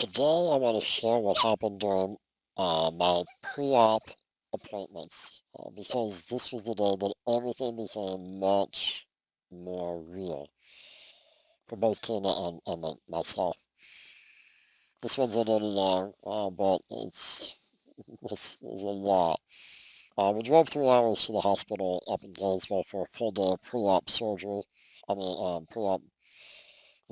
Today, I want to share what happened during my pre-op appointments because this was the day that everything became much more real for both Tina and myself. This one's a little long, but this is a lot. We drove 3 hours to the hospital up in Gainesville for a full day of pre-op surgery. Pre-op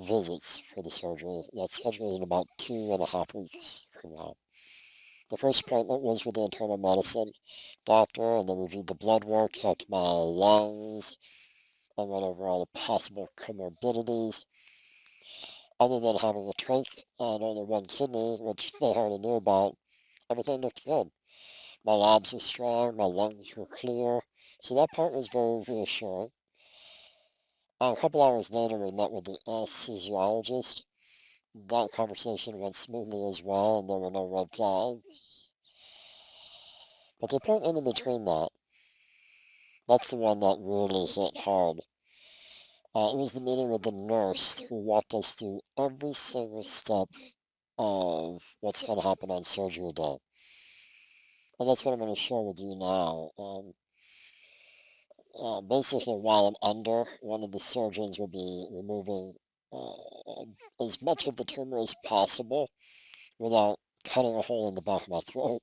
visits for the surgery. That's scheduled in about 2.5 weeks from now. The first appointment was with the internal medicine doctor, and they reviewed the blood work, checked my lungs, and went over all the possible comorbidities. Other than having a trach and only one kidney, which they already knew about, everything looked good. My labs were strong, my lungs were clear, so that part was very reassuring. A couple hours later, we met with the anesthesiologist. That conversation went smoothly as well, and there were no red flags. But the appointment in between that's the one that really hit hard. It was the meeting with the nurse who walked us through every single step of what's going to happen on surgery day. And that's what I'm going to share with you now. Basically, while I'm under, one of the surgeons will be removing uh, as much of the tumor as possible without cutting a hole in the back of my throat.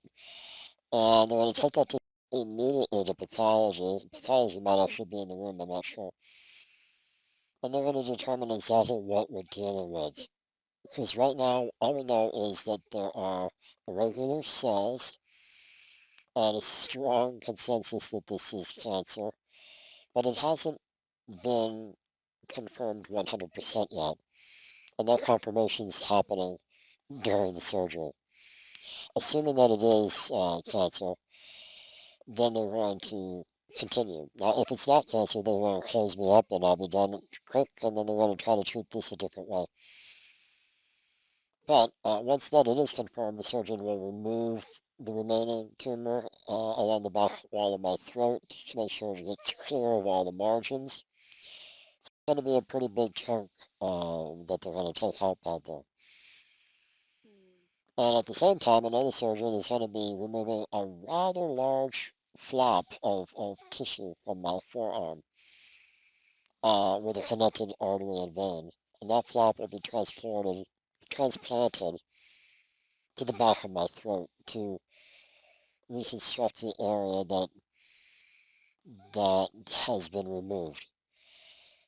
And they're going to take that immediately to pathology. Pathology might actually be in the room, I'm not sure. And they're going to determine exactly what we're dealing with. Because right now, all we know is that there are irregular cells and a strong consensus that this is cancer, but it hasn't been confirmed 100% yet. And that confirmation is happening during the surgery. Assuming that it is cancer, then they're going to continue. Now, if it's not cancer, they're going to close me up and I'll be done quick, and then they're going to try to treat this a different way. But once that it is confirmed, the surgeon will remove the remaining tumor along the back wall of my throat to make sure it gets clear of all the margins. It's going to be a pretty big chunk that they're going to take out out there. And at the same time, another surgeon is going to be removing a rather large flap of tissue from my forearm with a connected artery and vein. And that flap will be transplanted to the back of my throat to reconstruct the area that has been removed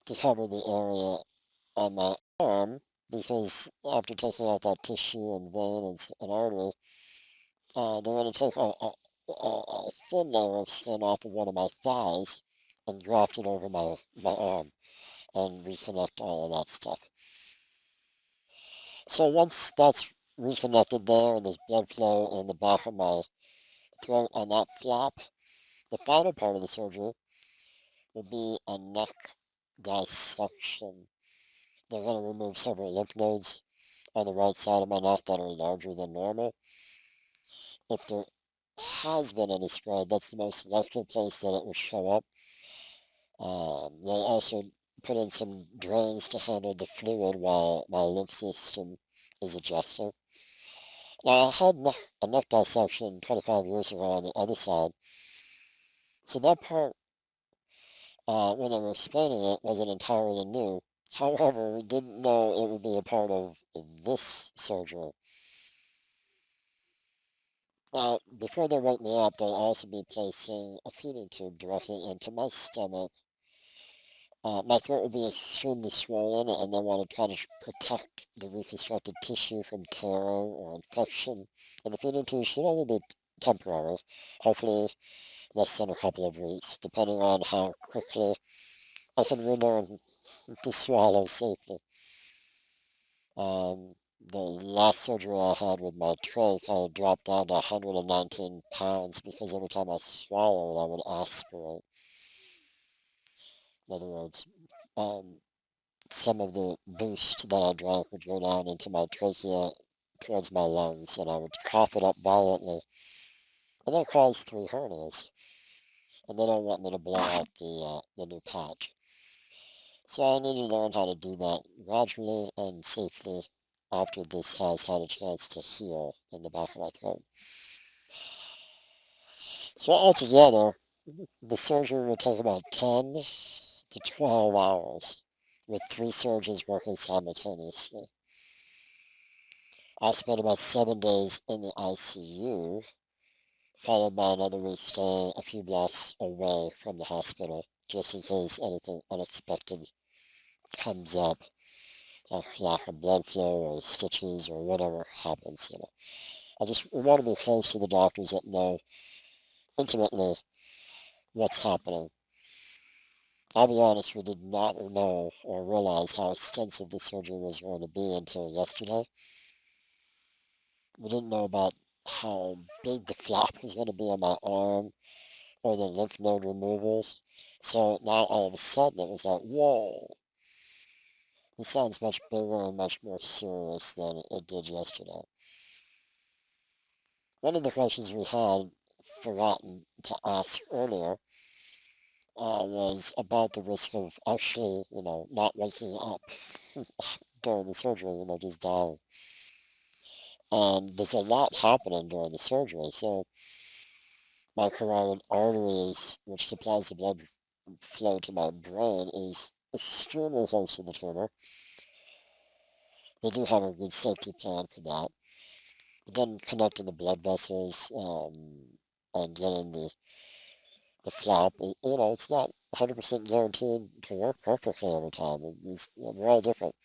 to cover the area on my arm, because after taking out that tissue and vein and artery, they're going to take a thin layer of skin off of one of my thighs and graft it over my arm and reconnect all of that stuff. So once that's reconnected there and there's blood flow in the back of my throat on that flap, the final part of the surgery will be a neck dissection. They're going to remove several lymph nodes on the right side of my neck that are larger than normal. If there has been any spread, that's the most likely place that it would show up. They'll also put in some drains to handle the fluid while my lymph system is adjusting. Now, I had a neck dissection 25 years ago on the other side, so that part, when they were explaining it, wasn't entirely new. However, we didn't know it would be a part of this surgery. Now, before they wake me up, they'll also be placing a feeding tube directly into my stomach. My throat will be extremely swollen, and they want to try to protect the reconstructed tissue from tearing or infection. And the feeding tube should only be temporary, hopefully less than a couple of weeks, depending on how quickly I can relearn to swallow safely. The last surgery I had with my trach, I dropped down to 119 pounds because every time I swallowed, I would aspirate. In other words, um, some of the boost that I drank would go down into my trachea towards my lungs, and I would cough it up violently. And that caused 3 hernias. And they don't want me to blow out the new patch. So I need to learn how to do that gradually and safely after this has had a chance to heal in the back of my throat. So altogether, the surgery would take about 10 to 12 hours, with 3 surgeons working simultaneously. I spent about 7 days in the ICU, followed by another week staying a few blocks away from the hospital, just in case anything unexpected comes up, like lack of blood flow or stitches or whatever happens. We want to be close to the doctors that know intimately what's happening. I'll be honest, we did not know or realize how extensive the surgery was going to be until yesterday. We didn't know about how big the flap was going to be on my arm or the lymph node removals. So now all of a sudden it was like, whoa, this sounds much bigger and much more serious than it did yesterday. One of the questions we had forgotten to ask earlier was about the risk of actually, not waking up during the surgery, just dying. And there's a lot happening during the surgery. So my carotid arteries, which supplies the blood flow to my brain, is extremely close to the tumor. They do have a good safety plan for that. But then connecting the blood vessels and getting the flap, it's not 100% guaranteed to work perfectly every time. We're all different.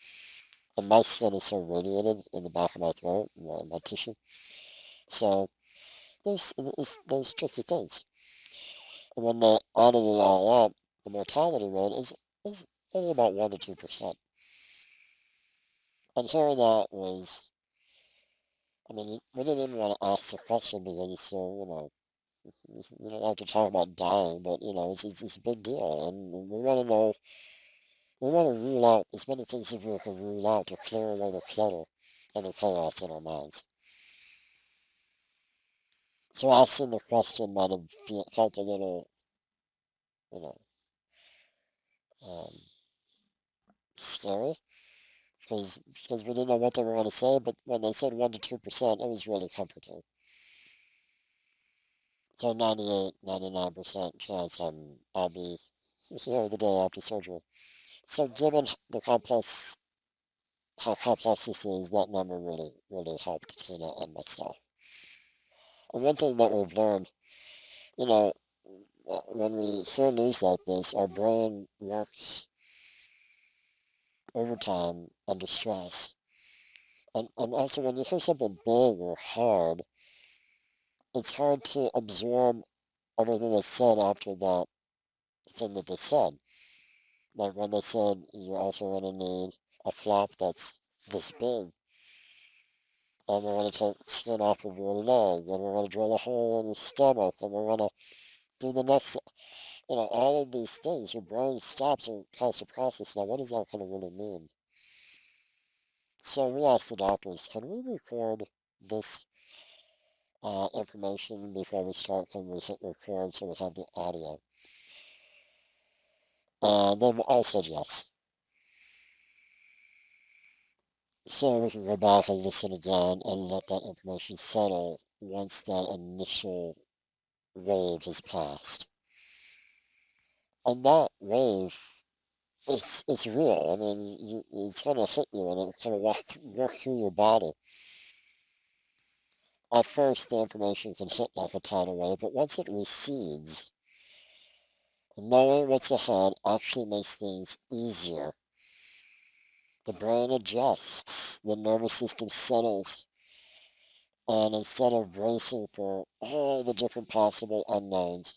And my skin is so radiated in the back of my throat, my tissue. So there's tricky things. And when they added it all up, the mortality rate is only about 1 to 2%. And hearing that was, I mean, we didn't even want to ask the question because it's so, you don't like to talk about dying, but, it's a big deal. And we want to know, we want to rule out as many things as we can rule out to clear away the clutter and the chaos in our minds. So asking the question might have felt a little, you know, um, scary because we didn't know what they were going to say. But when they said 1 to 2%, it was really comforting. So 98, 99% chance I'll be here the day after surgery. So given how complex this is, that number really, really helped Tina and myself. And one thing that we've learned, you know, when we hear news like this, our brain works overtime under stress. And also when you hear something big or hard, it's hard to absorb everything that's said after that thing that they said. Like when they said you're also going to need a flap that's this big, and we're going to take skin off of your leg, and we're going to drill a hole in your stomach, and we're going to do the next, all of these things. Your brain stops and tries to process. Now, what is that going to really mean? So we asked the doctors, can we record this information before we start? Can we hit record so we have the audio? And they all said yes. So we can go back and listen again and let that information settle once that initial wave has passed. And that wave, it's real. I mean, it's going to hit you and it's going to work through your body. At first, the information can hit like a tidal wave, but once it recedes, knowing what's ahead actually makes things easier. The brain adjusts, the nervous system settles, and instead of bracing for all the different possible unknowns,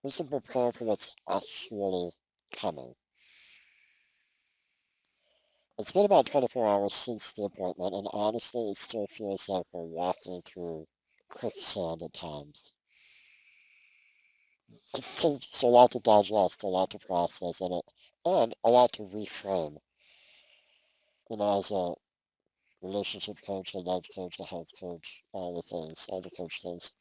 we can prepare for what's actually coming. It's been about 24 hours since the appointment, and honestly, it still feels like we're walking through quicksand at times. It's a lot to digest, a lot to process, and a lot to reframe. As a relationship coach, a life coach, a health coach, all the things, all the coach things.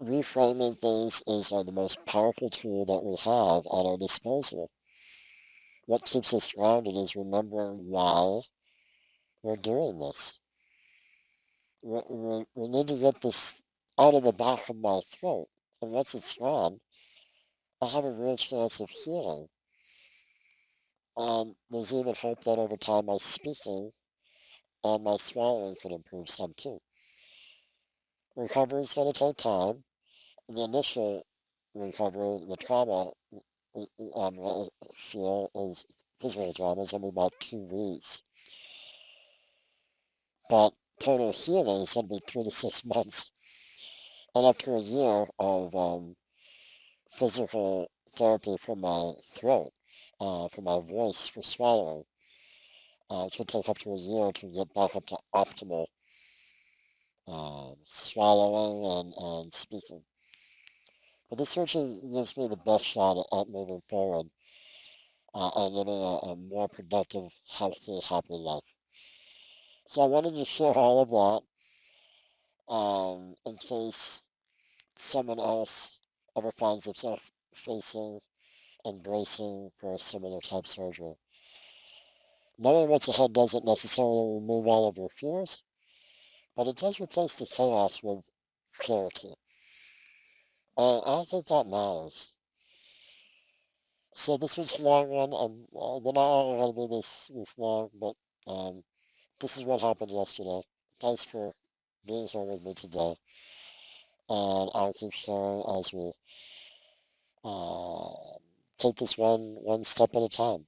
Reframing things is the most powerful tool that we have at our disposal. what keeps us grounded is remembering why we're doing this. We need to get this out of the back of my throat. And once it's gone, I have a real chance of healing. And there's even hope that over time my speaking and my swallowing can improve some too. Recovery is going to take time. The initial recovery, the trauma, I feel is physical trauma is only about 2 weeks. But total healing is going to be 3 to 6 months and up to a year of physical therapy for my throat, for my voice, for swallowing. It can take up to a year to get back up to optimal swallowing and speaking. But this surgery gives me the best shot at moving forward and living a more productive, healthy, happy life. So I wanted to share all of that in case someone else ever finds themselves facing and bracing for a similar type surgery. Knowing what's ahead doesn't necessarily remove all of your fears, but it does replace the chaos with clarity. And I think that matters. So this was a long one. They're not all going to be this long, but um, this is what happened yesterday. Thanks for being here with me today, and I'll keep sharing as we uh, take this one step at a time.